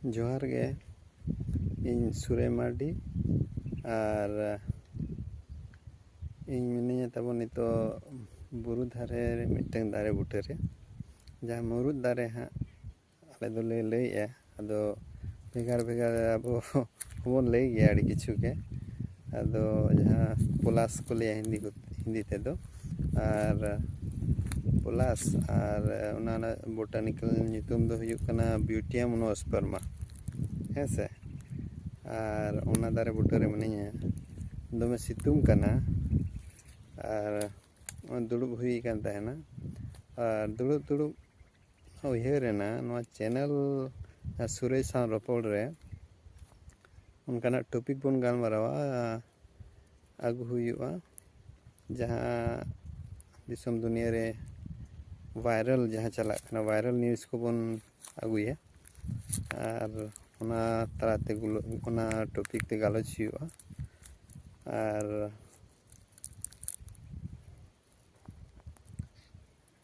ᱡᱚᱦᱟᱨ ᱜᱮ, ᱤᱧ ᱥᱩᱨᱮ ᱢᱟᱨᱰᱤ ᱟᱨ ᱤᱧ ᱢᱤᱱᱟᱹᱧᱟ ᱛᱟᱵᱚᱱ ᱱᱤᱛᱚᱜ ᱵᱩᱨᱩ ᱫᱷᱟᱨᱮ ᱢᱤᱫᱴᱟᱝ ᱫᱟᱨᱮ ᱵᱩᱴᱟᱹᱨᱮ, ᱡᱟᱦᱟᱸ ᱢᱩᱨᱩᱫ ᱫᱟᱨᱮ ᱦᱟᱸᱜ ᱟᱞᱮ ᱫᱚᱞᱮ ᱞᱟᱹᱭᱮᱜᱼᱟ᱾ ᱟᱫᱚ ᱵᱷᱮᱜᱟᱨ ᱵᱷᱮᱜᱟᱨ ᱟᱵᱚ ᱦᱚᱸᱵᱚᱱ ᱞᱟᱹᱭ ᱜᱮᱭᱟ ᱟᱹᱰᱤ ᱠᱤᱪᱷᱩ ᱜᱮ᱾ ᱟᱫᱚ ᱡᱟᱦᱟᱸ ᱯᱚᱞᱟᱥ ᱠᱚ ᱞᱟᱹᱭᱟ ᱦᱤন্দি ᱛᱮᱫᱚ, ᱟᱨ ᱯᱚᱞᱟᱥ ᱟᱨ ᱚᱱᱟ ᱵᱳᱴᱟᱱᱤᱠᱮᱞ ᱧᱩᱛᱩᱢ ᱫᱚ ᱦᱩᱭᱩᱜ ᱠᱟᱱᱟ ᱵᱤᱭᱩᱴᱤᱭᱟᱢ ᱚᱱᱳᱥᱯᱟᱨᱢᱟ, ᱦᱮᱸ ᱥᱮ᱾ ᱟᱨ ᱚᱱᱟ ᱫᱟᱨᱮ ᱵᱩᱴᱟᱹᱨᱮ ᱢᱤᱱᱟᱹᱧᱟ, ᱫᱚᱢᱮ ᱥᱤᱛᱩᱝ ᱠᱟᱱᱟ ᱟᱨ ᱫᱩᱲᱩᱵ ᱦᱩᱭ ᱟᱠᱟᱱ ᱛᱟᱦᱮᱱᱟ᱾ ᱟᱨ ᱫᱩᱲᱩᱵ ᱩᱭᱦᱟᱹᱨ ᱮᱱᱟ, ᱱᱚᱣᱟ ᱪᱮᱱᱮᱞ ᱥᱩᱨᱮᱡ ᱥᱟᱶ ᱨᱚᱯᱚᱲ ᱨᱮ ᱚᱱᱠᱟᱱᱟᱜ ᱴᱚᱯᱤᱠ ᱵᱚᱱ ᱜᱟᱞᱢᱟᱨᱟᱣᱟ, ᱟᱹᱜᱩ ᱦᱩᱭᱩᱜᱼᱟ ᱡᱟᱦᱟᱸ ᱫᱤᱥᱚᱢ ᱫᱩᱱᱤᱭᱟᱹ ᱨᱮ ᱵᱷᱟᱭᱨᱟᱞ ᱡᱟᱦᱟᱸ ᱪᱟᱞᱟᱜ ᱠᱟᱱᱟ, ᱵᱷᱟᱭᱨᱟᱞ ᱱᱤᱭᱩᱡᱽ ᱠᱚᱵᱚᱱ ᱟᱹᱜᱩᱭᱟ ᱟᱨ ᱚᱱᱟ ᱛᱟᱞᱟᱛᱮ ᱚᱱᱟ ᱴᱚᱯᱤᱠ ᱛᱮ ᱜᱟᱞᱚᱪ ᱦᱩᱭᱩᱜᱼᱟ᱾ ᱟᱨ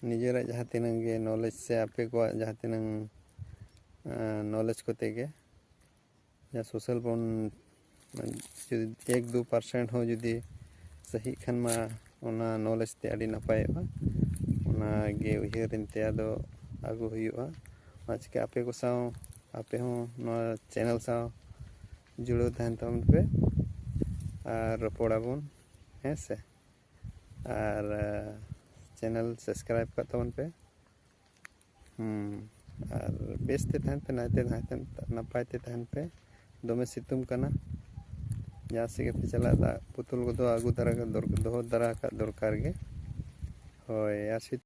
ᱱᱤᱡᱮᱨᱟᱜ ᱡᱟᱦᱟᱸ ᱛᱤᱱᱟᱹᱜ ᱜᱮ ᱱᱚᱞᱮᱡᱽ ᱥᱮ ᱟᱯᱮ ᱠᱚᱣᱟᱜ ᱡᱟᱦᱟᱸ ᱛᱤᱱᱟᱹᱜ ᱱᱚᱞᱮᱡᱽ ᱠᱚᱛᱮ ᱜᱮ ᱡᱟᱦᱟᱸ ᱥᱳᱥᱟᱞ ᱵᱚᱱ ᱡᱩᱫᱤ 1-2% ᱦᱚᱸ ᱡᱩᱫᱤ ᱥᱟᱹᱦᱤᱜ ᱠᱷᱟᱱ ᱢᱟ ᱚᱱᱟ ᱱᱚᱞᱮᱡᱽ ᱛᱮ ᱟᱹᱰᱤ ᱱᱟᱯᱟᱭᱚᱜᱼᱟ᱾ ᱚᱱᱟᱜᱮ ᱩᱭᱦᱟᱹᱨᱮᱱ ᱛᱮ ᱟᱫᱚ ᱟᱹᱜᱩ ᱦᱩᱭᱩᱜᱼᱟ᱾ ᱚᱱᱟ ᱪᱤᱠᱟᱹ ᱟᱯᱮ ᱠᱚ ᱥᱟᱶ, ᱟᱯᱮ ᱦᱚᱸ ᱱᱚᱣᱟ ᱪᱮᱱᱮᱞ ᱥᱟᱶ ᱡᱩᱲᱟᱹᱣ ᱛᱟᱦᱮᱱ ᱛᱟᱵᱚᱱ ᱯᱮ ᱟᱨ ᱨᱚᱯᱚᱲᱟᱵᱚᱱ, ᱦᱮᱸ ᱥᱮ᱾ ᱟᱨ ᱪᱮᱱᱮᱞ ᱥᱟᱵᱥᱠᱨᱟᱭᱤᱵ ᱠᱟᱜ ᱛᱟᱵᱚᱱ ᱯᱮ᱾ ᱟᱨ ᱵᱮᱥᱛᱮ ᱛᱟᱦᱮᱱ ᱯᱮ, ᱱᱟᱯᱟᱭ ᱛᱮ ᱛᱟᱦᱮᱱ ᱯᱮ᱾ ᱫᱚᱢᱮ ᱥᱤᱛᱩᱝ ᱠᱟᱱᱟ, ᱡᱟᱦᱟᱸ ᱥᱮᱫ ᱜᱮᱯᱮ ᱪᱟᱞᱟᱜ, ᱫᱟᱜ ᱵᱳᱛᱚᱞ ᱠᱚᱫᱚ ᱫᱚᱦᱚ ᱛᱟᱨᱟ ᱠᱟᱜ ᱫᱚᱨᱠᱟর ᱜᱮ᱾ ᱦᱳᱭ, ᱟᱨ